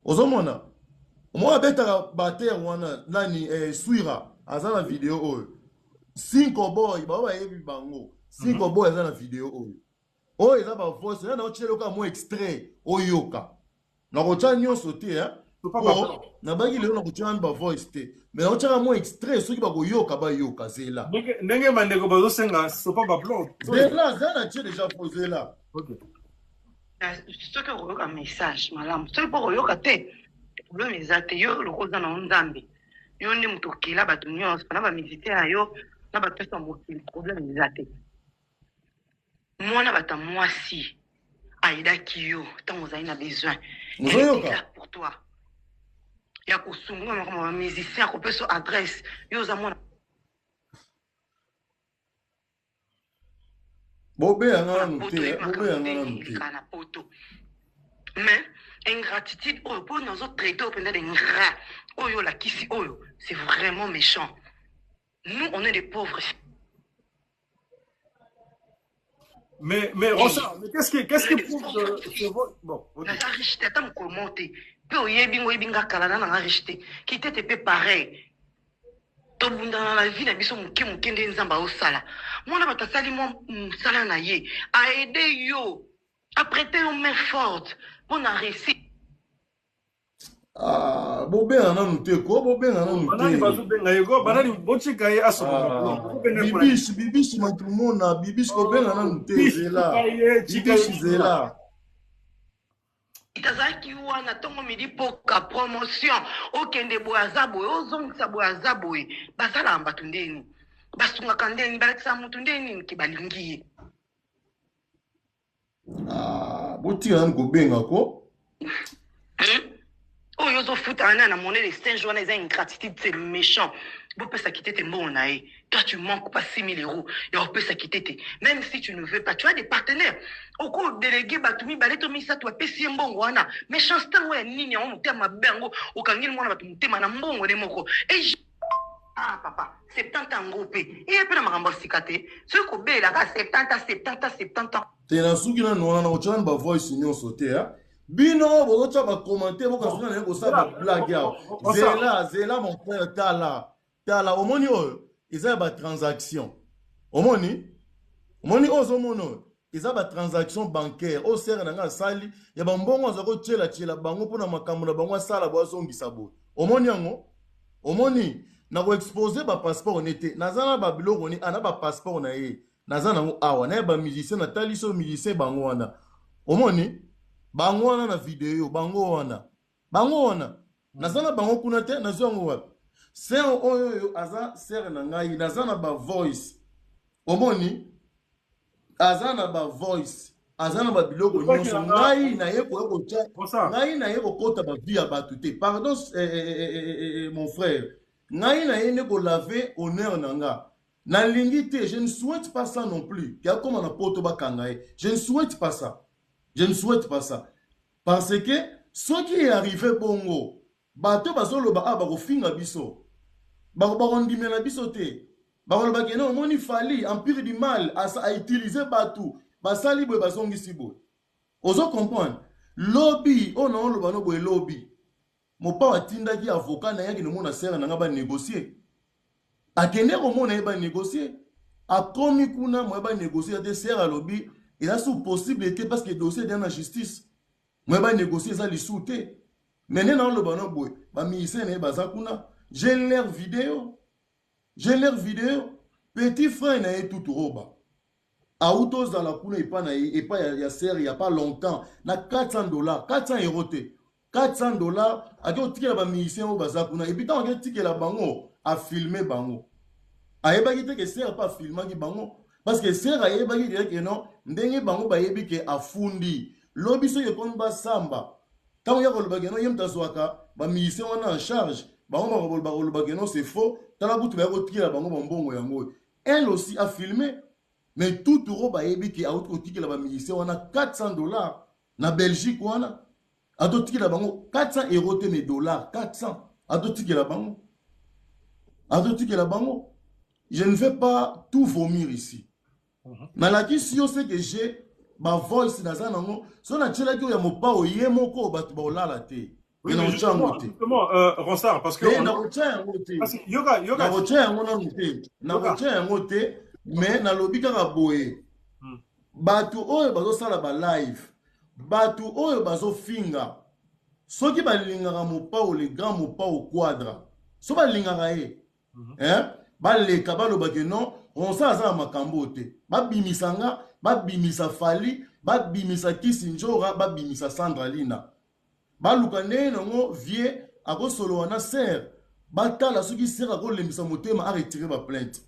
ozomona moi abetaka bater wana nani swira aza na video oyo cinco boy ba yebi bango cinco boy aza na video oyo oyo eza ba voice na ochele ka mo extrait oyoka na kocha nyonso te na baki lelo na kocha ba voice te mais na ochaka mo extrait soki ba koyoka ba yoka zela ndenge mandeko bazosenga sopa ba blog zela zana tie déjà posé là. OK. Soki okoyoka message malamu soki mpo koyoka te problème eza te yo lokoza na nzambe yo nde moto okela bato nyonso na bamisite ya yo na bato nyonso ya mokili problème eza te mwana bato ya mwasi ayedaki yo ntango ozali na besoin ozoyoka pour toi ya kosunga makoma bamusicien akopesa adresse yo oza mwana bobeyanga nanu te bobeyanga nanu te na poto mais ingratitude oyo mpo nazotraite oyo mpenza d'ingrat oyo lakisi oyo c'est vraiment méchant. Nous on est des pauvres. Mais Rosa, mais qu'est-ce qui prouve que bon, OK. Na riche tata mo commenter pe oyebingo yebinga kala na riche te qui tete pe pareil. To bunda na la vie na biso muke nde nzamba osala. Mwana batasali mo musala na ye a aider yo a prêter une main forte pour na réussir. Ah, bobenga nanu te ko bobenga nanu te banani bazobenga yego banani bochika ye asoma bibishi matumona bibishi kobenga nanu te zela bibishi zela itazaki wana tongo midi poka promotion okende boyaza boye ozongisa boyaza boye basala mbatu ndeni basungaka ndeni balakisa mutu ndeni ki balingi ye. Ah, botika nanu kobenga ko Oh, yo fouta na monnaie de Saint Joan, ils ont une gratitude, c'est méchant. Vous pouvez s'acquitter tes bons naïs. Toi, tu manques pas 6 000 euros. Et on peut s'acquitter. Même si tu ne veux pas, tu as des partenaires. Au cours délégué, Batumi, Baletomi, ça, toi, Pessi, Mbongo, Wana. Mais chance, tant, ouais, Nini, on m'a ma bengo, au Kangil, moi, Batumi, ma Mbongo, les Moko. Et ah, papa, 70 ans groupé. Et après, ma remboursicate. Ce qu'on bé, là, 70 ans. T'es dans ce qui n'a pas de voice, sinon sauter, hein. Bino, vous avez commenté, vous avez dit blague. Zela, mon frère, Tala, au moni, ils ont des transactions. Au moni, ils ont des transactions bancaires. Au serre, dans la salle, il y a des bonbons, ils ont des bango pour na makamuna bango sala boisson gisabo. Au moni, na ko exposer ba passeport honnête. Nazana ba biloko ni ana ba passeport na ye. Nazana ngo awa na ba musicien na taliso musicien bango wana. Au moni bango wana na video bango wana nazana bango kuna te nazongo wapi ser oyo aza ser na ngai nazana ba voice omoni azana ba voice azana ba biloko nyonso ngai na ye ko ngai na ye ko kota ba vie ya batu te pardon mon frère ngai na ye ne ko laver honneur nanga na lingi te je ne souhaite pas ça non plus ya comme na poto ba kangaye je ne souhaite pas ça. Je ne souhaite pas ça. Parce que ce qui est arrivé bongo, bato bazolo ba aba kofinga biso. Ba ndimela biso te. Ba ba keno moni fali empire du mal a utiliser batu. Ba sali boy bazongisi boy. Ozo comprendre. Lobby on lo ba no boy lobby. Mo pa watinda ki avocat na yaki no mona sera na ba négocier. Akende ko mona e ba négocier. A komi kuna mo ba négocier te sera lobby. Il a sous possibilité parce que le dossier est dans la justice. Moi, je vais négocier ça, les sous-té. Maintenant, le banon boy, j'ai leur vidéo. Petit frère n'a tout roba. A autos dans la poule, et pas il y a serre, il n'y a pas longtemps. Na $400, 400 euros. $400, à qui on tire la musicien au bazakuna. Et puis, tant qu'on tire la bango, à filmer bango. A eba qui te serre pas filmer qui bango. Parce que serre a eba qui dirait que non. Ndenge bango ba yebi ke afundi lobi so yekon ba samba tant ya ko bageno yem tazwaka ba mise wana en charge bango ba bageno c'est faux tala butu ba ko tikela bango mbongo yango elle aussi a filmé mais tout euro ba yebi ke auto tikela ba mise wana $400 na Belgique wana ato tikela bango 400 euros te mais dollars 400 ato tikela bango je ne vais pas tout vomir ici. Mais la question c'est que j'ai ma voice dans un angle. Si on a tiré que ya mopa o yemoko batu ba olala te. Oui, Et mais na otia yango te. justement, Ronsard, parce que... Mais na otia yango te. Na otia yango nanu te. Na otia yango te, mais na lobi kaka boye. Bato oyo bazosala ba live. Bato oyo bazofinga. Soki balingaka mopao le grand mopao quadra. So balingaka ye. Baleka balobake non, on sa aza makambo te. Babimisanga, babimisa Fali, babimisa Kisinjora, babimisa Sandralina. Baluka ne nango vie ako solo wana ser. Batala soki ser ako lemisa motema a retirer ba plainte.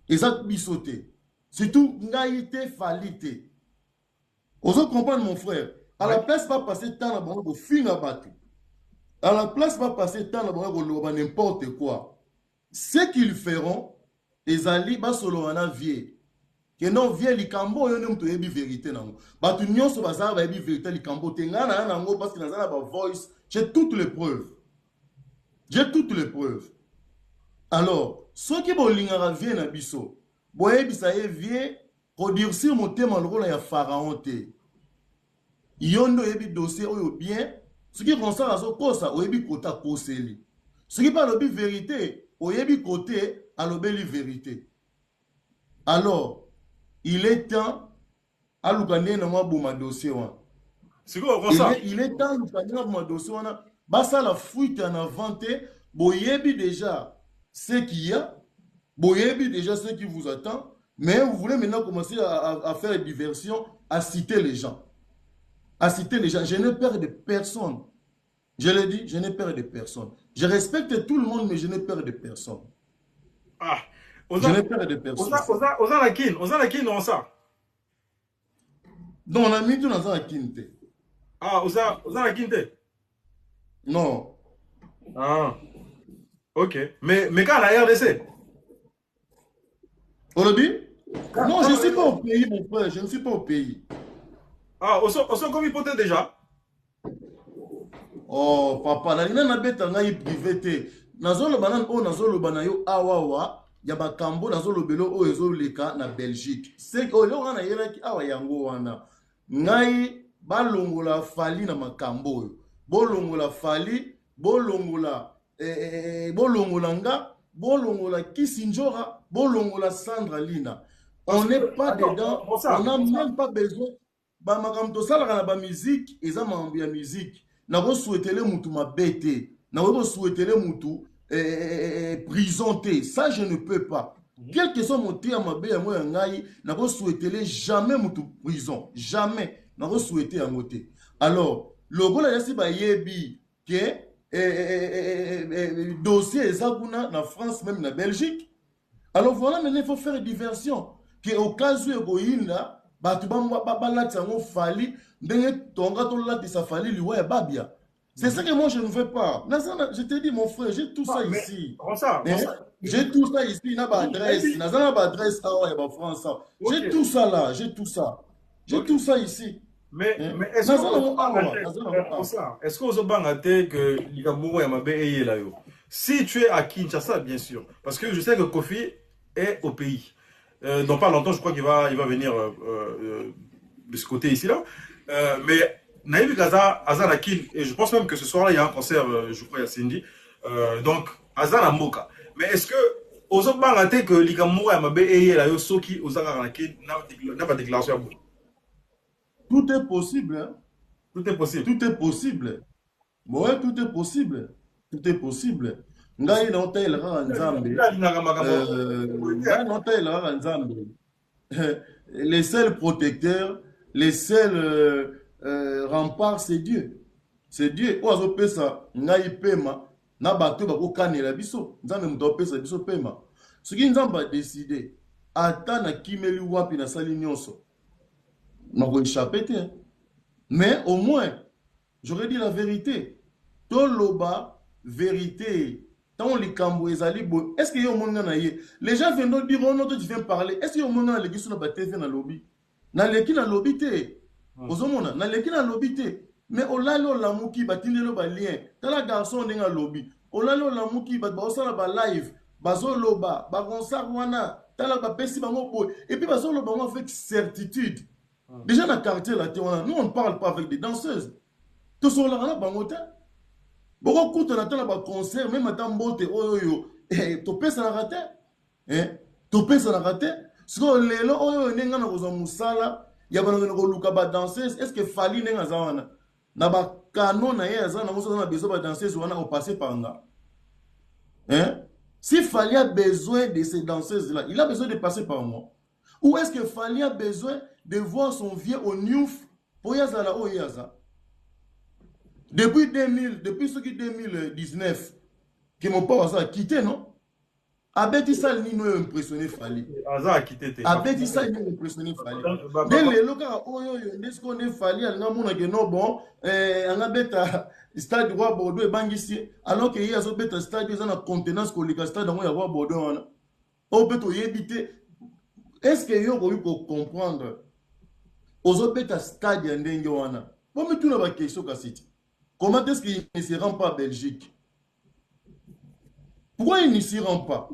Eza biso te. Surtout ngai te Fali te. Ozo comprendre mon frère. À la place pas passer temps na bango ko finga batu. À la place pas passer temps na bango ko loba n'importe quoi. Ce qu'ils feront, les alliés, basolo wana vie. Que non vie likambo yo nem to yebi vérité nango. Batu nyonso bazara ba yebi vérité likambo te ngana nango parce que nazala ba voice, j'ai toutes les preuves. J'ai toutes les preuves. Alors, ceux qui bolingara vie na biso, boyebi sa ye vie redurcir motema lokola ya pharaon te. Yondo yebi dossier oyo bien, ce qui concerne azo kosa oyebi kota koseli. Ce qui parle de vérité, oyebi côté à l'obéli vérité. Alors, il est temps à l'ougané na moi bouma dossier wan. Il est temps à l'ougané na bouma dossier wan. Basa la fuite en inventé, boyebi déjà ce qu'il y a, boyebi déjà ce qui vous attend, mais vous voulez maintenant commencer à faire diversion, à citer les gens. À citer les gens. Je n'ai peur de personne. Je l'ai dit, je n'ai peur de personne. Je respecte tout le monde, mais je n'ai peur de personne. Ah, je n'ai peur de personne. On a la kin, on ça. Non, on a mis tout dans la kin. Ah, on a la kin. Non. Ah, ok. Mais quand la RDC? On l'a dit? Non, je ne suis pas au pays, mon frère. Je ne suis pas au pays. Ah, on s'en comme hypothèse déjà? Oh papa, na nina beta ngai privé te. Nazolo banan o nazolo banayo awawa ya bakambo nazolo belo o ezoleka na Belgique. C'est que le wana yeraki awa yango wana. Ngai balongola Fali na makambo. Bolongola Fali, bolongola nga, bolongola Kisinjora, bolongola Sandralina. On n'est pas dedans, on n'a même pas besoin. Ba makamto salaka na ba musique, eza mambo ya musique. Nako souhaitele mutu mabete, nako souhaitele mutu prison te. Ça je ne peux pas. Quel que soit mon tia mabe ya moi ngai, nako souhaitele jamais mutu prison, jamais. Nako souhaité ya moté. Alors, logo la yasi ba yebi que dossier ezabuna na France même na Belgique. Alors voilà, maintenant il faut faire diversion. Que au cas où egoinda batu balatisa ngo Fali ndenge tonga to latisa Fali liwa ya babia. C'est ça que moi je ne veux pas. Je te dis mon frère, j'ai tout ça ici. J'ai tout ça ici, na ba adresse, na ba adresse awa ya ba France. J'ai tout ça là, j'ai tout ça. J'ai tout ça ici. Mais est-ce que vous avez que Likambo ya mabe eye là yo? Si tu es à Kinshasa bien sûr, parce que je sais que Kofi est au pays. Dans pas longtemps, je crois qu'il va venir de ce côté ici là. Mais Naïvi Gaza, Azan Akin, et je pense même que ce soir-là, il y a un concert, je crois, il y a Cindy. Donc, Azan Amoka. Mais est-ce que, aux autres banques, que Likambo et Mabe et la Yosoki, aux Azan Akin, n'a pas de déclaration à vous? Tout est possible. Hein? Tout est possible. Tout est possible. Ouais, tout est possible. Tout est possible. Ngai na hotel Nzambe. Les seuls protecteurs, les seuls remparts, c'est Dieu. C'est Dieu. Oazo pesa ngai pema na bato bako kanela biso. Nzambe muto pesa biso pema. Ce qui Nzambe a décidé, ata na kimeli wapi na sali nyonso. Na ko échapper te. Mais au moins, j'aurais dit la vérité. Toloba vérité. Tant les cambo ezali bo, est-ce que yo monga na ye? Les gens viennent dire oh non, tu viens parler. Est-ce que yo monga na leki sur na TV na lobby? Na leki na lobby te. Ozomona na leki na lobby te. Mais olalo la muki batindelo ba lien. Tala garçon ndenga lobby. Olalo la muki ba osala ba live, bazoloba, ba concert wana, tala ba pesi bango bo et puis bazoloba avec certitude. Déjà dans le quartier là, nous on ne parle pas avec des danseuses. Tout ça là bango ta. Boko kuta na tala ba concert même ata mbote oyo topesa na raté topesa na raté siko lelo oyo nenga na kozwa musala ya bana ko luka ba danseuse est-ce que fali nenga za wana na ba canon na ye za na moso na besoin ba danseuse wana au passer par nga si Fali a besoin de ces danseuses là il a besoin de passer par moi ou est-ce que Fali a besoin de voir son vieux au Newf pour yazala o yaza depuis 2000 depuis ce qui 2019 que mon père a quitté non Abeti Sal Nino impressionné Fali. Aza a quitté. Abeti Sal Nino impressionné Fali. Dès les locaux, n'est-ce qu'on est Fali, on a mon ageno bon, on a bêta stade roi Bordeaux et Bangisi, alors qu'il y a ce bêta stade, ils ont la contenance qu'on les stade dans le roi Bordeaux. Au béto éviter. Est-ce que vous avez pu comprendre? Aux autres bêta stade y a un wana. Bon, mais tout n'a pas question cassiti. Comment est-ce qu'ils ne se rendent pas en Belgique? Pourquoi ils ne s'y rendent pas?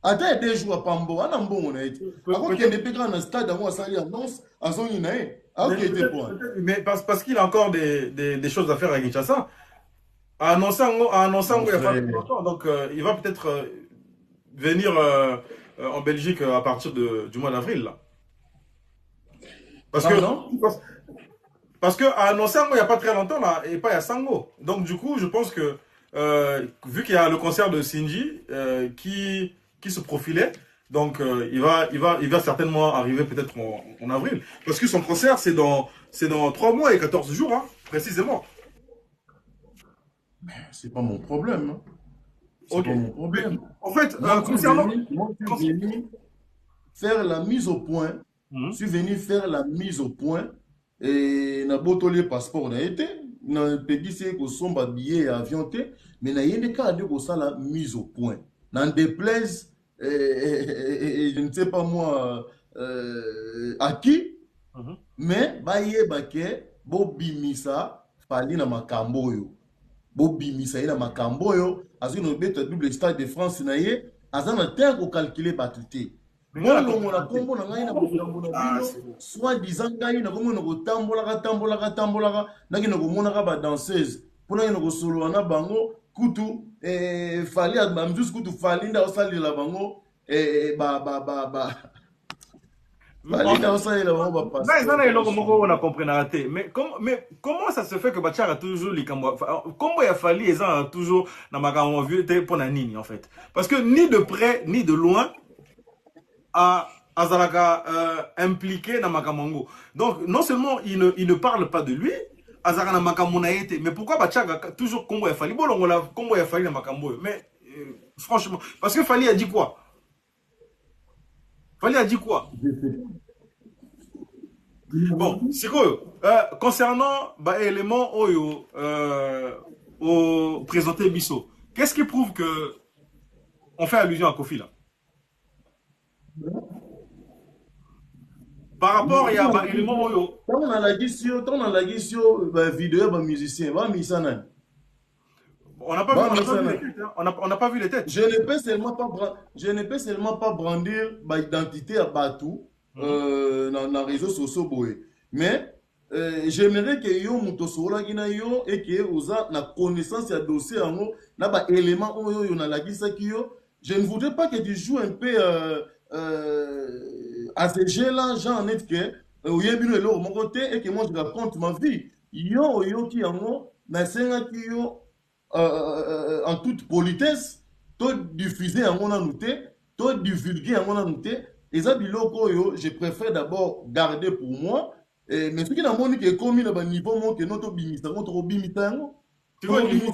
Attends 2 jours à Pambo, à Nambo, on a été. Avant qu'il y ait des pégrins dans le stade, on a sali annonce à son inaïe. Mais parce qu'il a encore des choses à faire à Kinshasa. À annoncer, il n'y a pas longtemps. Donc, il va peut-être venir en Belgique à partir du mois d'avril. Là. Parce que à annoncer, il n'y a pas très longtemps, là, et pas à Sango. Donc, du coup, je pense que, vu qu'il y a le concert de Sinji qui se profilait, donc il va certainement arriver peut-être en avril. Parce que son concert, c'est dans 3 mois et 14 jours, hein, précisément. C'est pas mon problème. Hein. C'est pas mon problème. En fait, concernant... Moi, je suis venu faire la mise au point. Je suis venu faire la mise au point. Et na botolé passeport na été. Na pedi c'est que son billet et avion mais na yende ka de ko ça la mise au point. N'en déplaise je ne sais pas moi à qui mais baye bake bo bimisa Fali na makambo yo. Bo bimisa na makambo yo azu no beta double stade de France na ye azana terre ko calculer batute. Moi on a combo na ngai na bokambo na bino soit disant ngai na kombo na ko tambola na kino ko mona ka ba danseuse pona kino ko solo na bango kutu Fali admamjus kutu Fali nda osali la bango Fali nda osali la bango ba passe. Ça na eloko moko on a compris na raté mais comment ça se fait que Bachara toujours likambo combo ya Fali ezan toujours na makambo vieux te pona nini en fait parce que ni de près ni de loin Azalaka impliqué dans Makamongo. Donc, non seulement il ne parle pas de lui, Azalaka na Makamona été, mais pourquoi Bachaga toujours Combo et Fali? Bon, on a Combo et Fali dans Makambo. Mais franchement, parce que Fali a dit quoi? Fali a dit quoi? Bon, c'est quoi? Concernant l'élément au présenté Bisso, qu'est-ce qui prouve que on fait allusion à Kofi là? Par rapport, il y a élément où on a la vidéo de musicien, on n'a pas vu les têtes. Je ne peux seulement pas brandir ma identité à Batou dans les réseaux sociaux. Mais j'aimerais que yo mutosola gina yo et que oza na connaissance ya dossier ango na ba élément yo na la gisa yo. Je ne voudrais pas que tu joues un peu à ce jeu-là, j'en ai que où il y a bien le mon côté et que moi je raconte ma vie. Yo qui ango na senga qui yo en toute politesse, to diffuser en on a noté, to divulguer en on a noté. Et ça biloko yo, je préfère d'abord garder pour moi. Mais ce qui n'a pas que comme il a un niveau mon que notre bimita, notre bimita tu vois niveau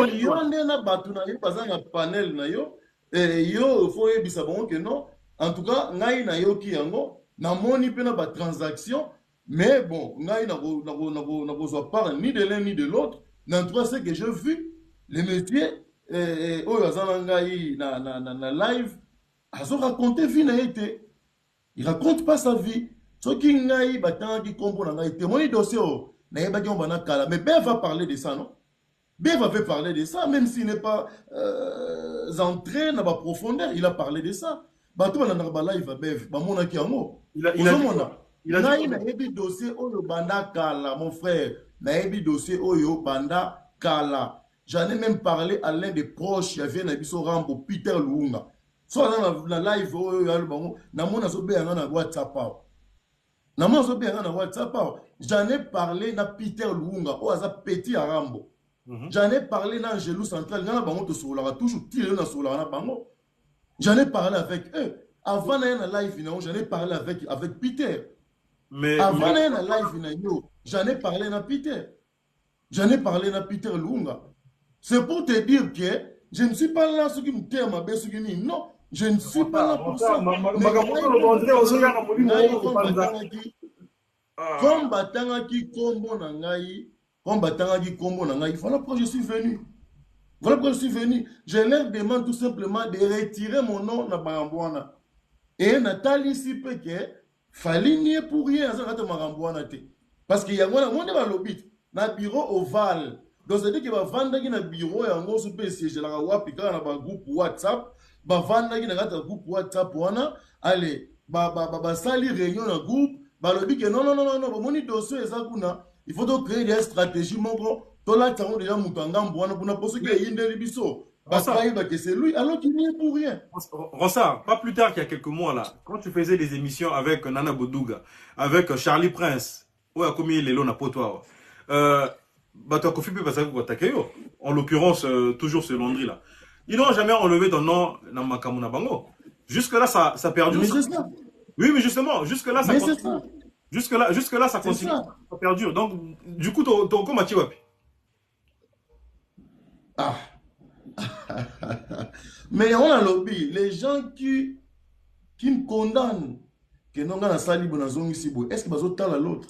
yo ndena batu na yo bazanga panel na yo yo faut ebisa bon que non en tout cas ngai na yo ki yango na moni pe na ba transaction mais bon ngai na ko pas ni de l'un ni de l'autre en tout cas c'est que j'ai vu les métiers oyo azana ngai na live azo raconter vie na été il raconte pas sa vie ce qui ngai batanga ki kombo na ngai témoin dossier mais Ben va parler de ça, non? Ben va parler de ça, même s'il n'est pas entré dans la profondeur, il a parlé de ça. Il a dit dossier au banda kala, mon frère. nayebi dossier oyo banda kala. J'en ai même parlé à l'un des proches, il y avait Nabiso Rambo, Peter Luunga. Soit dans la live, na WhatsApp. J'en ai parlé à Peter Luunga, ou à Petit Arambo. J'en ai parlé à Angelou Central, toujours tiré dans Solara Bango. J'en ai parlé avec eux. Avant la live, j'en ai parlé avec Peter. Mais avant la live, j'en ai parlé à Peter. J'en ai parlé à Peter Luunga. C'est pour te dire que je ne suis pas là ce qui me tient ma baisse. Non, je ne suis pas là pour ça. Comme Batangaki Kombo Nangaï, voilà pourquoi je suis venu. Voilà pourquoi je suis venu. Je leur demande tout simplement de retirer mon nom na Marambouana. Et Nathalie ici peut que fallait nier pour rien à Marambouana. Parce qu'il y a un lobby, na bureau ovale. Donc c'est-à-dire qu'il va vendre dans le bureau et en gros super siège là wapika na ba groupe WhatsApp, ba vendre dans le groupe WhatsApp wana, allez, ba sali réunion dans groupe, ba lobby que non, moni dossier ezakuna, il faut donc créer des stratégies moko, to la tango déjà mutanga mbwana pour na poser que yindeli biso. Parce que c'est lui alors qu'il n'y est pour rien. Rossa, pas plus tard qu'il y a quelques mois là, quand tu faisais des émissions avec Nana Bodouga, avec Charlie Prince, ou à combien les lots na potoir. En l'occurrence, toujours ce Landry là. Ils n'ont jamais enlevé ton nom dans Makamuna Bango. Jusque-là, ça perdure. Mais c'est ça. Oui, mais justement, jusque-là, ça continue. Jusque-là, ça continue. Ça perdure. Donc, du coup, tu as comment tu vas? Ah. Mais on a lobby. Les gens qui me condamnent, que non, est-ce que tu as l'autre?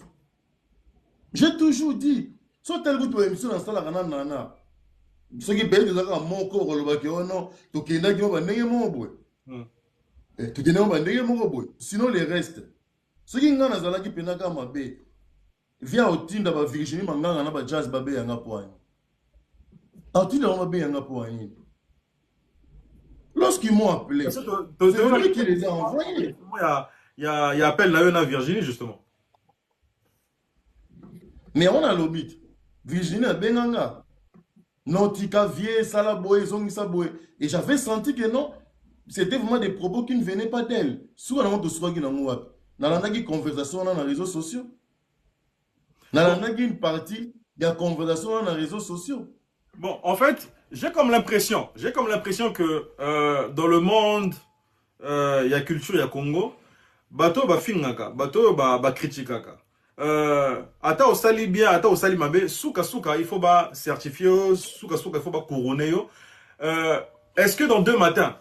J'ai toujours dit. So tel que tu as émission dans la salle, ce qui paye des gens mon corps, non, tu as sinon les restes. Ce qui est dans la salle qui pénaka mabe, via au team d'aba Virginie Manganga na jazz babé yanga poigne. En team d'aba babé yanga poigne. Lorsqu'ils m'ont appelé, c'est lui qui les a envoyés. Il y a appel là à Virginie justement. Mais on a l'obit. Virginie a Benganga. Nautica, Vie, Salaboé, Zongisaboé. Et j'avais senti que non, c'était vraiment des propos qui ne venaient pas d'elle. Soit on te soit qui n'a pas de conversation dans les réseaux sociaux. Dans une partie, il y a conversation dans les réseaux sociaux. Bon, en fait, j'ai comme l'impression que dans le monde, il y a culture, il y a Congo. Bateau ba fingaka, bateau ba criticaka. Ata osali bien, ata osali mabe, souka il faut ba certifier, souka il faut ba couronner yo. Est-ce que dans deux matins,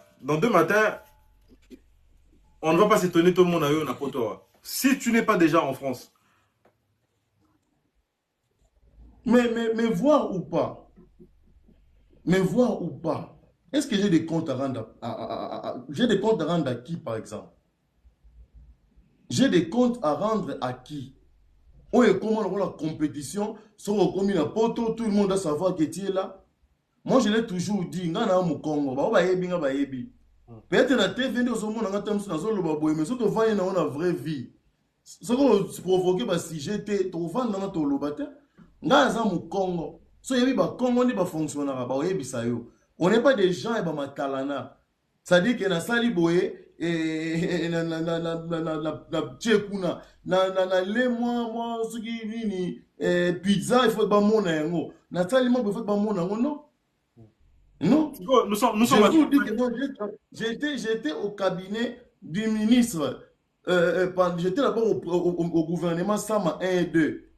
on ne va pas s'étonner tout le monde à eux na poto. Si tu n'es pas déjà en France. Mais voir ou pas. Est-ce que j'ai des comptes à rendre j'ai des comptes à rendre à qui par exemple? J'ai des comptes à rendre à qui? Où est comment la compétition, sur le la poto, tout le monde doit savoir que tu es là. Moi, je l'ai toujours dit, ngana mu Congo, ba yebi nga ba yebi. Peut-être la TV nous sommes dans tam sur le baboy, mais ce que voyez dans la vraie vie. Ce que provoquer ba si j'étais trop fan dans notre lobate. Ngana mu Congo. So yebi ba Congo ni ba fonctionnera ba yebi sa yo. On n'est pas des gens et ba matalana. Ça dit que na sali boye et na tchekuna na le moi ce qui vini pizza il faut ba mona yango na sali mo il faut ba mona yango non nous sommes j'étais au cabinet du ministre j'étais d'abord au gouvernement Sama 1 et 2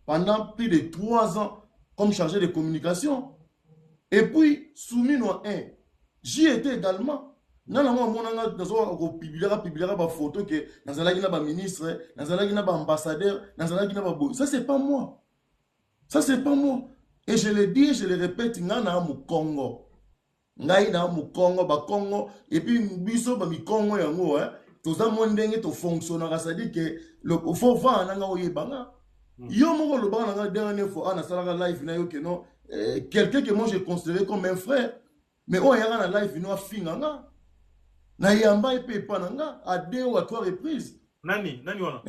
pendant plus de 3 ans comme chargé de communication et puis soumis à 1 j'y étais également. Non, publiera ba photo que nazalaki na ba ministre, nazalaki na ba ambassadeur, nazalaki na ba boy. Ça c'est pas moi. Et je le dis, je le répète, ngana mu Congo. Ngai na mu Congo ba Congo et puis biso ba mi Congo yango toza mondenge to fonctionnera, ça dit que le faut voir nanga oyebanga. Yo moko lo bana nga dernière fois na sala live na yo que non quelqu'un que moi je considérais comme un frère. Mais on yanga na live no afinganga. Na yamba epe pananga à 2 ou à 3 reprises. Nani wana.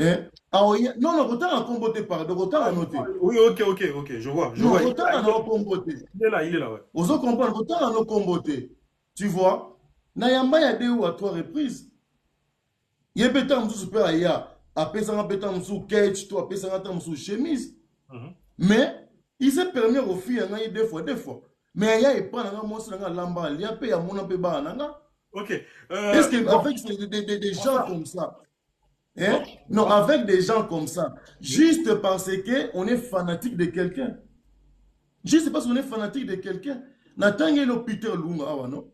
Non, non, retard en comboté, pardon, retard en noté. Oui, ok, je vois. Non, retard en comboté. Il est là, ouais. Vous comprenez, retard en comboté. Tu vois, Nayamba, il y a 2 ou 3 reprises. Il y a pétan moussou super aya, après ça, pétan moussou catch, toi, après ça, moussou chemise. Mais, il s'est permis aux filles, il y a 2 fois. Mais il y a pas un monstre dans la lamba, il y a pas un mon peu banana. Ok. Est-ce qu'avec des gens comme ça, hein? Non, avec des gens comme ça, juste parce qu'on est fanatique de quelqu'un. Juste parce qu'on est fanatique de quelqu'un. Nathan est le Peter Lunga, non?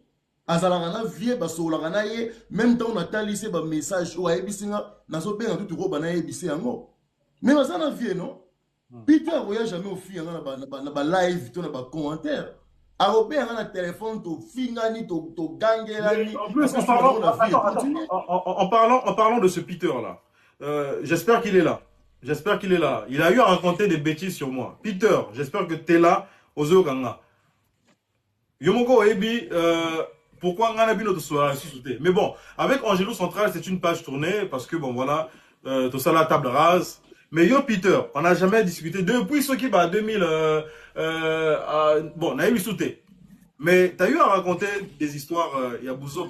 Azalana vie, basolana ye, même temps on a talisé un message ou a ebisinga, naso ben tout ro bana ebisi yango. Mais bazana vie, non? Peter voyage jamais au fil na ba live, to na ba commentaire. Arobé un téléphone, to fingani, to gangela. En plus, en parlant de ce Peter-là, j'espère qu'il est là. Il a eu à raconter des bêtises sur moi. Peter, j'espère que tu es là aux Oganga. Yomoko Ebi, pourquoi on a notre soirée sous-souté? Mais bon, avec Angelo Central, c'est une page tournée parce que bon voilà, tout ça la table rase. Mais yo Peter, on n'a jamais discuté depuis ce qui va 2000 bon, on a eu sauté. Mais tu as eu à raconter des histoires Yabouzo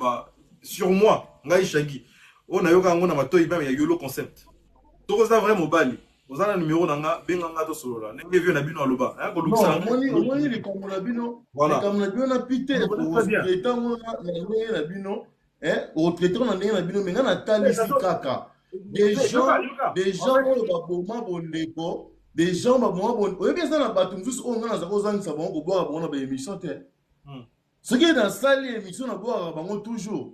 sur moi, Ngai Shagi. On a eu à raconter il y a eu le concept. Tout ça vraiment bali. Vous avez un numéro d'anga, benganga to solo là. N'engagez vu na bino aloba. Hein, non, on est les comme la bino. Voilà. Comme la bino na pité. Traitant na bino. Au traitant na bino, mais na tali si kaka. Des gens baboma bondeko, des gens baboma bondeko. Et bien ça na batum juste on na zako zang sabon ko boire bon na ba émission te. Ce qui est dans salle émission na boire bango toujours.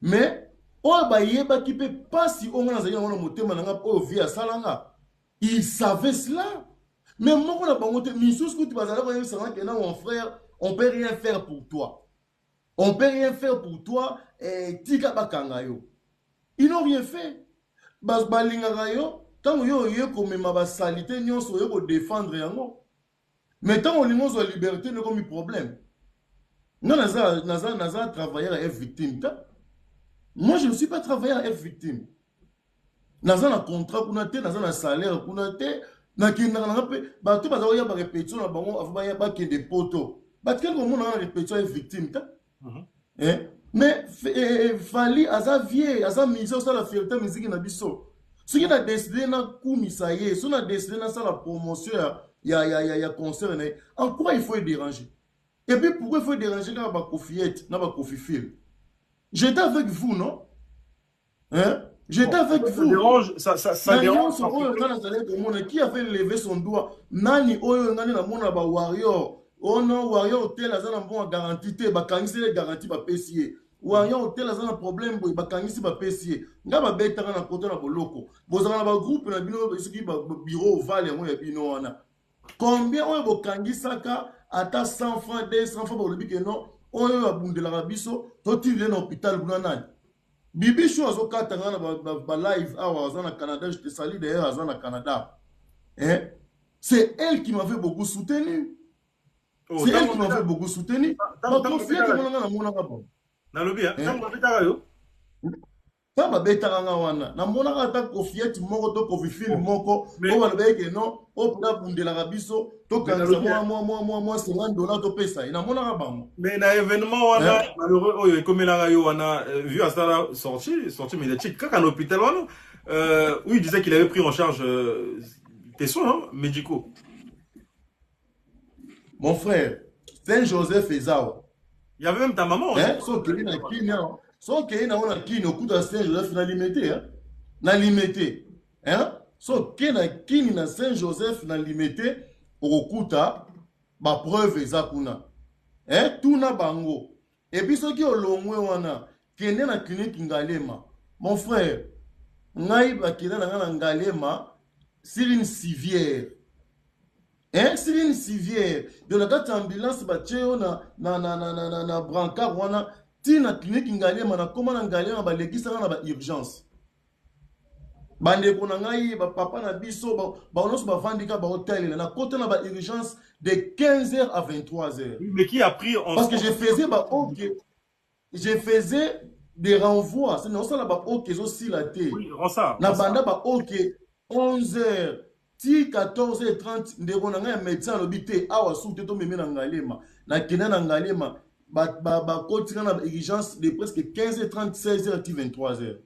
Mais oh ba yeba qui peut pas si on na zaki na motema na nga po via salanga. Il savait cela. Mais moi, on a pas monté. Misous, que tu vas aller que non, mon frère, on peut rien faire pour toi. On peut rien faire pour toi. Tika bakangayo. Ils n'ont rien fait. Bas balingayo. Tant yo yo comme ma salité, nous sommes pour défendre yango. Mais tant on limose la liberté, nous comme problème. Non, naza travailleur est victime. Moi, je ne suis pas travailleur est victime. Naza na contrat kuna te, naza na salaire kuna te, na kinda na pe ba to ba ya ba répétition na bango afa ba ba kende poto. Ba tel ko mona na répétition est victime ta. Mais fali aza vie, aza mise ça la fierté musique na biso. Ce qui a décidé na kumisa ye, so na décidé na ça la promotion ya concert né. En quoi il faut déranger? Et puis pourquoi il faut déranger na ba Kofiette, na ba Kofi Phil? J'étais avec vous, non? Hein? J'étais avec vous. Ça dérange. Qui a fait lever son doigt? Nani oyo ngani na mona ba warrior. Oh non, warrior hotel azana bon garantie te ba kangisi les garanties ba PCA. Warrior hotel azana problème boy ba kangisi ba PCA. Nga ba beta na côté na boloko. Bozana ba groupe na bino soki ba bureau ovale mo ya bino wana. Combien oyo bo kangisaka ata 100 francs 200 francs ba lobi que non. Oyo abundela biso to tire na hôpital kuna nani. Bibi Chou azo katanga na live awa azana Canada, je te salue d'ailleurs azana Canada. Hein? C'est elle qui m'avait beaucoup soutenu. C'est elle qui m'avait beaucoup soutenu. Ba confier que mona na mona ngabo. Na lobi hein, ça m'a fait yo. Ça ba betaka nga wana. Na mona ka ta confier moko to Kofi Phil moko, o ba lobi que non, o puna bundela rabiso, to kanza moi $50 to pesa. Ina mona ka bango. Mais na événement wana malheureux oyo comme la yo wana vu à ça sorti médiatique quand à l'hôpital wana où il disait qu'il avait pris en charge tes soins médicaux. Mon frère, Saint-Joseph Ezao. Il y avait même ta maman. Hein? So que na kini so que na ona kini okuta Saint-Joseph na limité hein. Na limité. Hein? So que na kini na Saint-Joseph na limité okuta ba preuve ezakuna. Hein? Tout na bango. Et puis ceux qui ont longwe wana kende na clinique Ngalema. Mon frère, ngai ba kende na Ngalema sur une civière. Hein, c'est une civière. De la date ambulance ba cheo na brancard wana ti na clinique Ngalema na koma na Ngalema ba legisa na ba urgence. Bande ko na ngai ba papa na biso ba onoso ba vandika ba hôtel na côté na ba urgence de 15h à 23h. Mais qui a pris en parce que je faisais ba OK. Je faisais des renvois. C'est non ça là-bas, ok, aussi la thé. Oui, Rosa. Na banda ba ok, 11h, ti 14h30, ndeko na ngai médecin l'obité, awa soute to meme na ngalema. Na kena na ngalema, ba kotika na exigence de presque 15h30, 16h, ti 23h.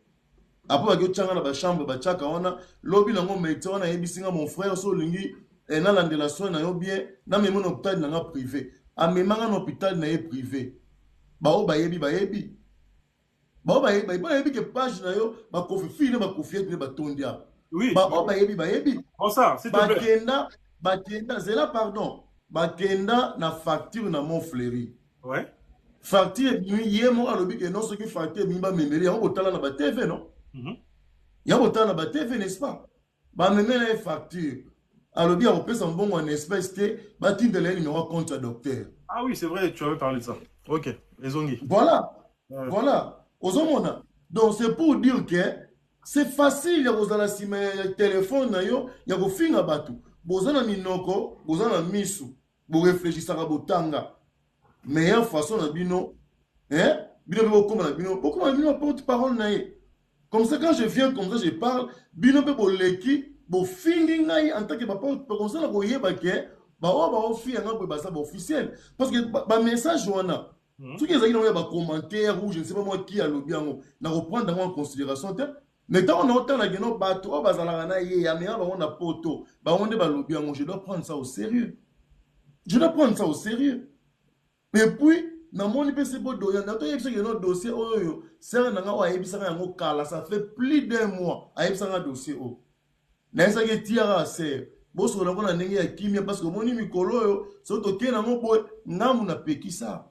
Après, ba tchanga na ba chambre, ba tchaka wana, lobi na ngo médecin wana yebisinga mon frère so lingi, na landela soin na yo bien, na meme na hôpital na nga privé. A memanga na hôpital na ye privé. Ba o ba yebi. Ba o ba yebi que page na yo, ba kofi fille ba kofi ne ba tondia. Oui. Ba o ba yebi. Rosa, s'il te plaît. Bakenda, c'est là pardon. Bakenda na facture na mon fleuri. Ouais. Facture yé mo alobi que non ce qui facture mi ba memeli ya botala na ba TV non? Ya botala na ba TV n'est-ce pas? Ba memeli na facture. Alobi a repès en bon en espèce te ba tindele numéro compte docteur. Ah oui, c'est vrai, tu avais parlé de ça. Ok, les ongis. Voilà. Voilà. Ozomona. Donc c'est pour dire que c'est facile ya kozala sima ya téléphone na yo ya kofinga batu. Bozana minoko, bozana misu, bo réfléchissaka botanga. Meilleure façon na bino, hein? Bino bino porte-parole na ye. Comme ça quand je viens comme ça je parle, bino pe boleki, bo fingi ngai en tant que porte comme ça na koyeba ke ba o fi nga bo basa officiel parce que ba message wana tout qui ezali na ba commentaire ou je ne sais pas moi qui a le bien na reprendre en considération. Mais tant on a autant la gueule, bateau, bazalana, ya mais on a poto, bah on est balobi, je dois prendre ça au sérieux. Je dois prendre ça au sérieux. Et puis, dans mon IPC Bodo, il y a un dossier, c'est un kala, ça fait plus d'un mois, à un dossier. N'a pas de tir à serre. Boss, on a un négé à Kimia parce que mon imicolo, c'est au toqué dans mon boy, n'a mon appétit ça.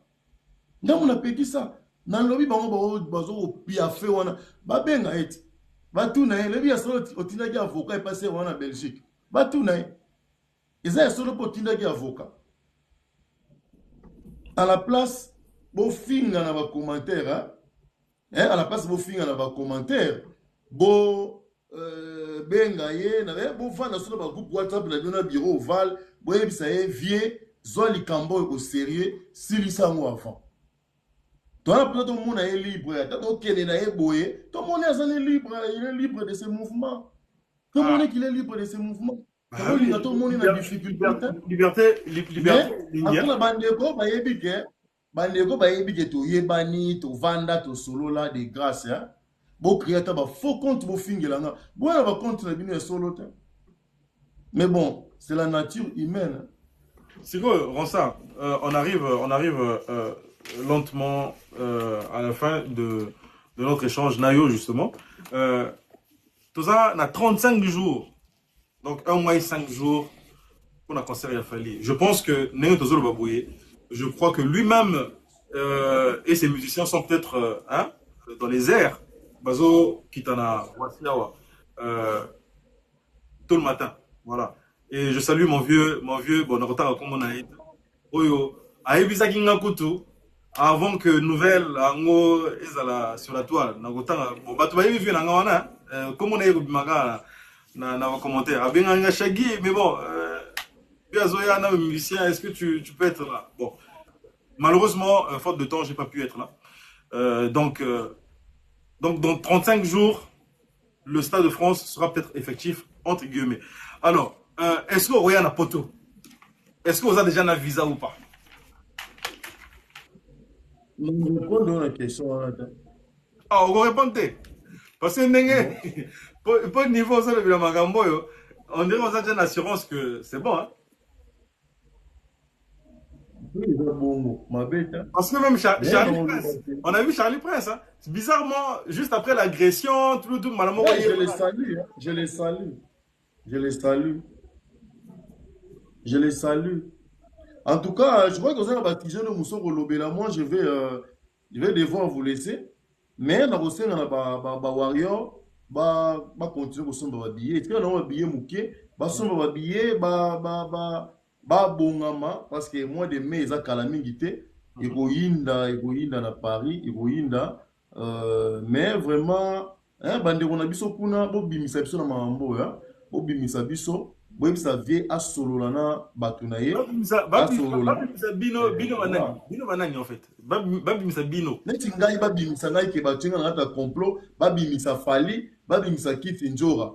N'a mon appétit ça. N'a lobby, bah on va au piafé, on a, bah ben, a été. Batuna, le bien solo otinaki avocat est passé en Belgique. Batuna, ils ont solo otinaki avocat. À la place, bo finga na ba commentaire, hein? À la place bo finga na ba commentaire, bo benga ye na bo fana solo ba groupe WhatsApp na bino bureau Val, bo yebisa ye vie zo likambo au sérieux si lisango avant. Toi, tout le monde est libre. Tout le monde est libre. Il est libre de ses mouvements. Tout le monde est libre de ses mouvements. Tout le monde est en difficulté. Liberté. Après la bandeko, bandeko, tu yebani, tu vanda, tu solo là de grâce. Bon créateur, faut compte vos fingers là. Bon, on va compte la bine solo. Mais bon, c'est la nature humaine. C'est quoi, Ronsa? On arrive lentement à la fin de notre échange Nayo justement. Tout ça, on a 35 jours, donc 1 mois et 5 jours pour la concert à Fali. Je pense que Néo Tozolo Babouye, je crois que lui-même et ses musiciens sont peut-être dans les airs. Bazo Kitana Wasiawa tout le matin, voilà. Et je salue mon vieux bon retard comme on a été. Oyo, Aebisa Kingakutu. Avant que nouvelle ango ezala sur la toile na kotanga bon bato ba yebi na ngwana comme on a yebi maga na commentaire abenga nga shagi mais bon bien zoya na musicien est-ce que tu peux être là bon malheureusement faute de temps j'ai pas pu être là donc dans 35 jours le Stade de France sera peut-être effectif entre guillemets. Alors est-ce que Roya na poto, est-ce que vous avez déjà un visa ou pas? Nous répondons à la question. Ah, on répond. Parce que pour niveau ça le magambo on dirait qu'on a déjà une assurance que c'est bon, hein. Parce que même Charlie Prince, on a vu Charlie Prince, hein. Bizarrement, juste après l'agression, tout malammo. Je les salue, hein. Je les salue. Je les salue. Je les salue. En tout cas, je crois que vous avez baptisé le Mousso Rolobela. Moi, je vais devoir vous laisser. Mais dans le warrior, va continuer à somber billet. Et puis, on a billet mouké, va somber billet, ba bongama, parce que moi, de mai, ils ont calamité. Egoïnda na Paris, Egoïnda. Mais vraiment, hein, bande on a biso kuna, bo bimisa biso na mambo, hein, bo bimisa biso. boyebisa vie asolola na bato na ye babimisa bino manani en fait babimisa bino neti ngai babimisa ngai ke bato nga na kati ya complot babimisa Fally babimisa Kiti Njora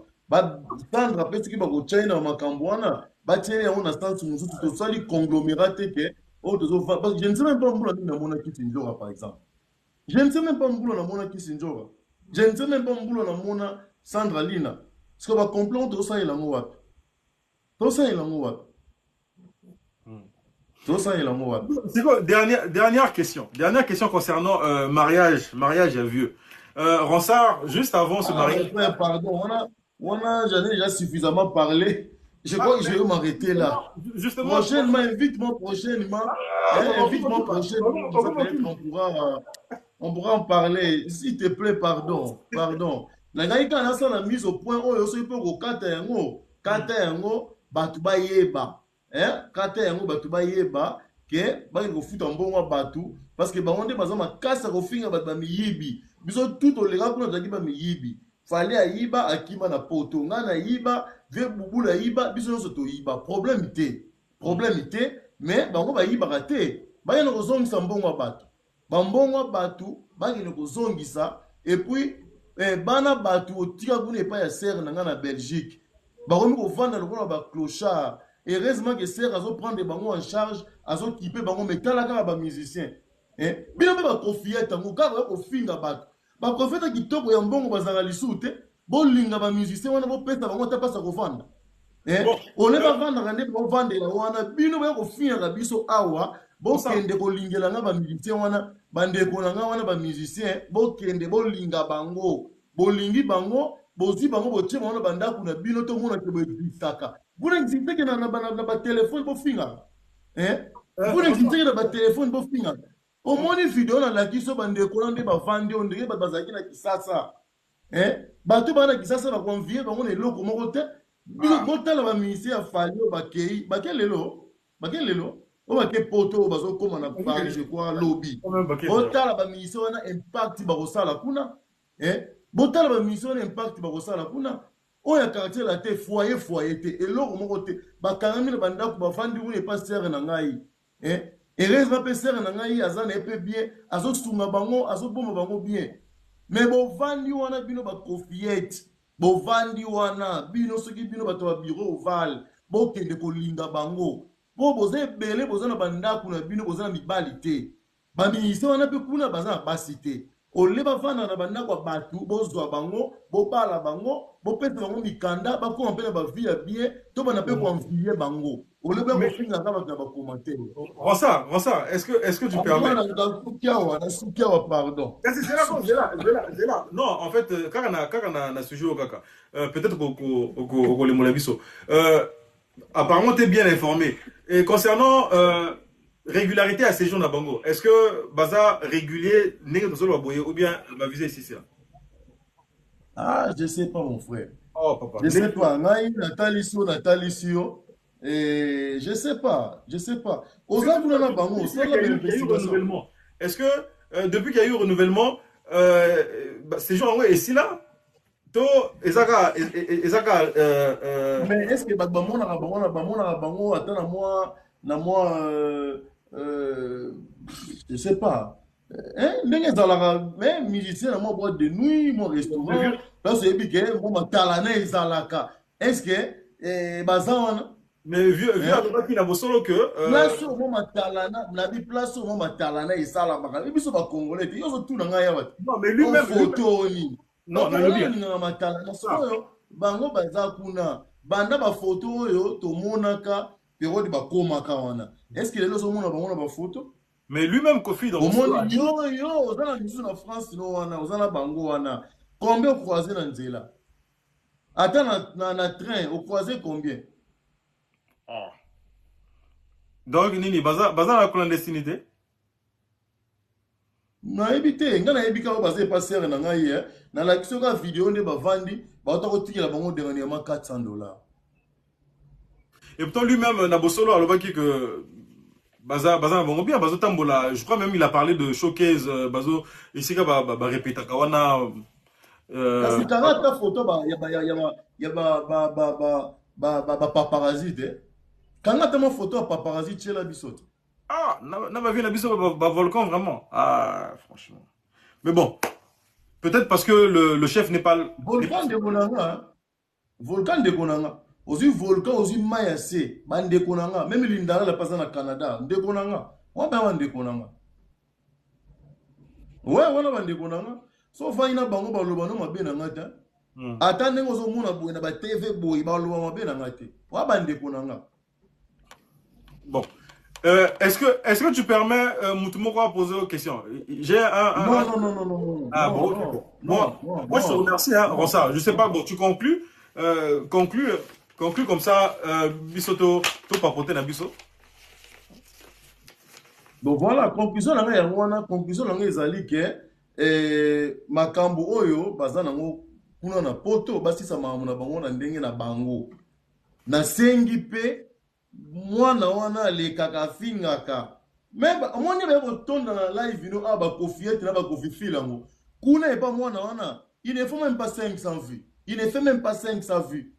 Sandra mpe soki bakotyaye na makambo wana batieli yango na stance mosusu tosali conglomérat te ke oyo tozova parce que je ne sais même pas mbula nini namona Kiti Njora par exemple je ne sais même pas mbula namona Kiti Njora je ne sais même pas mbula namona Sandra Lina parce que bacomplot tosalela yango wapi tosalela yango wapi tosalela yango wapi. C'est quoi dernière question concernant mariage à vieux. Ronsard, juste avant ce mariage. Pardon, j'en ai déjà suffisamment parlé. Je crois que je vais m'arrêter là. Justement. Prochainement, invite-moi prochainement. Invite-moi prochainement. On pourra en parler. S'il te plaît, pardon. La gaïka n'a pas la mise au point où il peut go kata yango batu ba yeba. Kata yango batu ba yeba ke ba go futa mbongo batu parce que ba onde bazama kasa ko finga batu ba miyibi. Biso tout olega kuna zaki ba miyibi. Fallait ayiba akima na poto ngana yiba ve bubula yiba biso nyonso to yiba problème ité mais bango ba yiba raté ba yana ko zongisa mbongo batu ba mbongo batu ba ngene ko zongisa et puis bana batu otika kuna epa ya serre na ngana Belgique ba komi ko vanda lokona ba clochard heureusement que serre azo prendre bango en charge azo kiper bango mais kala kala ba musicien bino be ba confier tango kaka ko finga batu ba profeta kitoko ya mbongo bazanga lisute bolinga ba musicien wana bo pesa bango ta pasa ko vanda ole ba vanda kande bo vandela wana bino ba ko finga biso awa bo kende ko lingela nga ba musicien wana bande ko nga wana ba musicien bo kende bo linga bango bolingi bango bozi bango bo tie wana banda kuna bino to mona ke bo bisaka buna nziteke na ba téléphone bo finga buna nziteke na ba téléphone bo finga omoni video na lakiso bande ko nde ba vandi on ndenge ba bazaki na kisasa bato bana kisasa ba convier bango na eloko moko te botala ba ministère ya Fally bakei bakelelo o bake poto bazo koma na Paris je crois lobby botala ba ministère wana impact ba kosala kuna botala ba ministère wana impact ba kosala kuna o ya quartier la te foyer te eloko moko te bakangami na bandako ba vandi kuna pasteur na ngai heureusement pe serre na ngai azana epe bien azosunga bango azoboma bango bien mais bovandi wana bino ba confiette bovandi wana bino soki bino bato ba bureau oval bokende kolinga bango bo boze ebele boza na bandako na bino boza na mibali te baministre wana mpe kuna baza na basi te ole bavanda na bandako ya bato bozwa bango bobala bango bopesa bango mikanda bakoma mpe na bavi ya bien to bana mpe koenvie bango ole bya kofinga nga bato na bakommentaire. Ronsard, est-ce que tu permets pardon. C'est là. Non, en fait, quand on a sujet au kaka, peut-être qu'au les biso. Apparemment, tu es bien informé. Et concernant régularité à séjour na Bango, est-ce que Baza régulier n'est pas solo ou bien ma visée ici là? Ah, je sais pas mon frère. Oh papa. Je sais pas. Natalisio. Et je sais pas. Aux Angoulans na Bango, est-ce que depuis qu'il y a eu renouvellement, séjour en ici là? Ezaka mais est-ce que bango attends na moi je sais pas ndenge ezalaka mais musicien na moi boîte de nuit mon restaurant place ebi ke mo matalana ezalaka est-ce que baza wana mais vieux qui na bosolo que place mo matalana na bi place mo matalana esalamaka biso ba congolais te yozo tuna nga yawa non mais lui même photo ni non na matalana soyo bango baza kuna banda ba photo oyo to monaka période bakomaka wana est-ce que les autres monde bango na ba photo mais lui-même Kofi dans yo ozana biso na France no wana ozana bango wana combien au croisé na nzela ata na train au croisé combien donc nini baza la clandestinité nayebi te nga nayebi kaka baza epasere na ngai na lakisi ka video nde bavandi bauta kotikela bango dernièrement $400. Et pourtant lui-même Nabosolo alobaki que baza bango bien bazo tambola, je crois même il a parlé de showcase bazo ici ka ba répéta kawana parce que ta photo paparazzi te. Kanga tellement photo à paparazzi tchela bisote. Ah, n'a pas vu la biso volcan vraiment. Ah, franchement. Mais bon, peut-être parce que le chef n'est pas. Volcan de Konanga, hein. Volcan de Konanga. Aussi volcan aussi mayase, bande Konanga. Même l'Indara la passe au Canada, de Konanga. On va bande Konanga. Ouais, on a bande Konanga. Sauf que ina bango baloba no mabe na ngata. Attendez ngo mona boy na ba TV boy baloba mabe na ngate. Wa bande Konanga. Bon. Est-ce que tu permets Moutoumoko à poser une question? J'ai Non. Ah bon, ok. Moi, je te remercie, hein, Rosa. Je sais pas, bon, tu conclus. Conclus comme ça, Bisoto, to papoter na biso. Donc voilà, conclusion la ya wana, conclusion la ezali ke makambo oyo bazana ngo kuna na poto basisa mamu na bango na ndenge na bango. Na sengi pe mwana wana le kaka fingaka. Même mwana ba kotonda na live ino aba kofiete na ba kofifilango. Kuna e pas mwana wana, il ne faut même pas 500 vues. Il ne fait même pas 500 vues.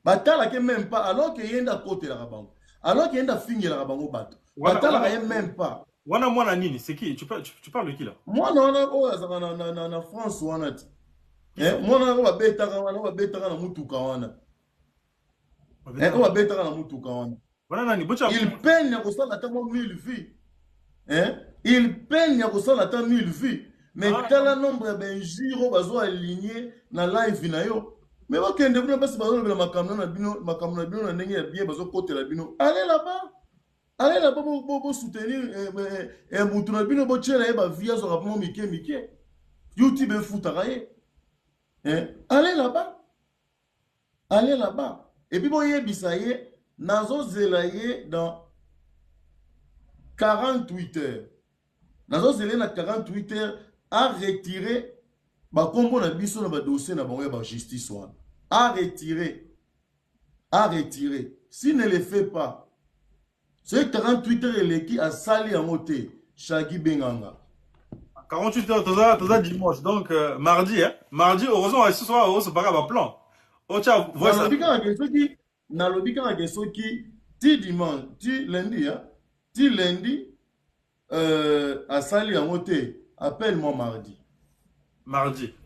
Batala ke même pas alors que yenda côté la bango. Alors que yenda fingi la bango bato. Batala ke même pas. Wana mwana nini, c'est qui? Tu parles de qui là? Mwana wana o na France wana ti. Mwana ko ba betaka na mutuka wana. Ko ba betaka na mutuka wana. Il peine à cause de 1000 vues. Il peine à cause de 1000 vues. Mais quel nombre de giro bazo aligné na live na yo. Mais ok, on ne pas se baser sur ma caméra na ndenge bien bazo côté la bino. Allez là-bas. Allez là-bas pour soutenir Moutuna bino bo tchela ba via so rapidement Mike. YouTube e foutaraye. Allez là-bas. Allez là-bas. Et puis bon yebisaye Nazo zelaye dans 48 heures. Nazo zelaye dans 48 heures à retirer ba kombo na biso na ba dossier na bango ya ba justice wana. À retirer. À retirer. S'il ne le fait pas, c'est 48 heures et qui a sali en moté. Shagi Benganga. 48 heures, toza dimanche. Donc, mardi, hein. Mardi, heureusement, ce soir, on se parle à plan. Oh, tiens, voilà. Nalobi kaka soki ti dimanche ti lundi hein ti lundi asali yango te appelle-moi mardi.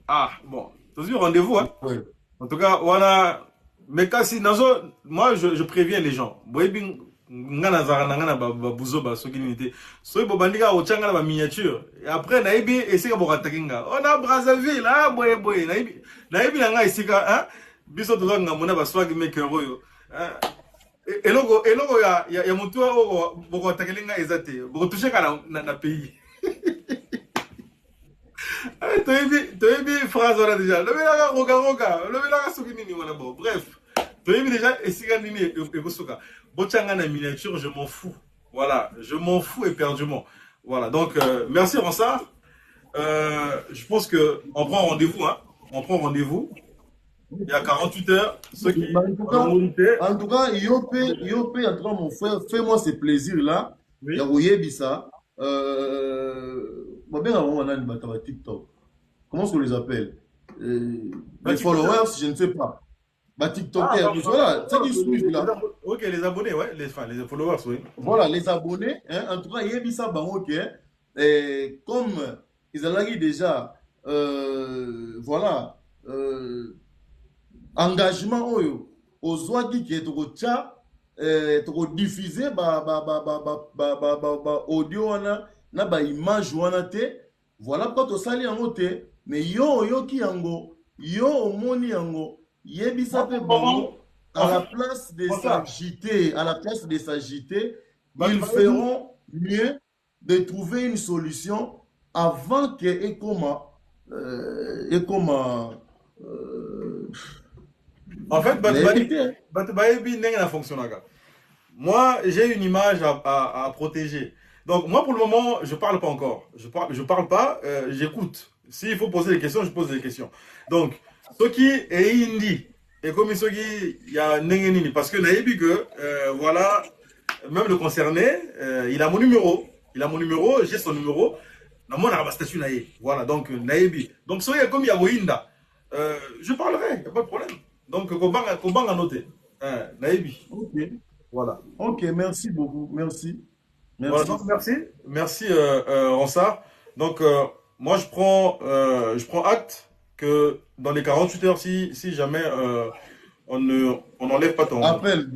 Ah bon, c'est un rendez-vous hein. Oui. En tout cas voilà, mais kasi nazo moi je préviens les gens boyebi ngana zara ngana ba buzo ba soki nité soki bo bandika o changa ba miniature et après naibi esika bo katakinga on a Brazzaville ah boye naibi nga esika hein biso to nga mona ba swag maker oyo eloko ya mutu o boko takelinga ezate boko toucher kana na pays toyebi phrase wana déjà lobelaka roga lobelaka soki nini wana bon bref toyebi déjà esika nini ekosuka bochanga na miniature je m'en fous voilà je m'en fous éperdument voilà donc merci Ronsard je pense que on prend rendez-vous hein on prend rendez-vous. Il y a 48 heures, ceux qui en tout cas, Yopé, en tout cas, mon frère, fais-moi ce plaisir-là. Oui. TikTok. Comment est-ce qu'on les appelle? Les followers, je ne sais pas. TikTokers, voilà, c'est qui suivent là. Ok, les abonnés, ouais, les followers, oui. Voilà, les abonnés, hein, en tout cas, Yebisa Bangoke, comme ils ont déjà, voilà, engagement oyo ozwaki ke tokotia tokodiffuser ba audio wana na ba image wana te voilà pourquoi tosali yango te mais yo oyoki yango yo omoni yango yebisa pe bango à la place de s'agiter ils feront mieux de trouver une solution avant que en fait, moi, j'ai une image à protéger. Donc, moi, pour le moment, je parle pas encore. Je parle pas, j'écoute. S'il faut poser des questions, je pose des questions. Donc, ce qui est indi, et comme ce qui il y a nengenini, parce que naïbi que, voilà, même le concerné, il a mon numéro. J'ai son numéro. Voilà, donc, naïbi. Donc, ce qui est comme il y a Woinda. Je parlerai, il n'y a pas de problème. Donc, comment à noter. Naïbi. Ok. Voilà. Ok, merci beaucoup. Merci. Voilà, Merci. donc merci. Merci, Ronsard. Donc, moi, je prends acte que dans les 48 heures, si jamais on n'enlève pas Appelle.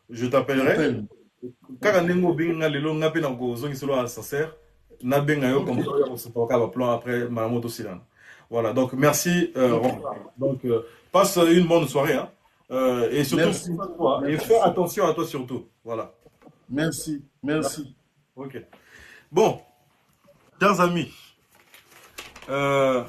je t'appellerai. Appelle. Kaka nengo binga lelo ngape na ko zongi solo à sincère. Na benga yo comme ça, on se parle plan après Maramoto Silan. Voilà, donc merci, Ronsard. Donc, passe une bonne soirée, hein. Et surtout, Merci. et fais attention à toi surtout. Voilà. Merci. Merci. Ok. Bon, chers amis, euh,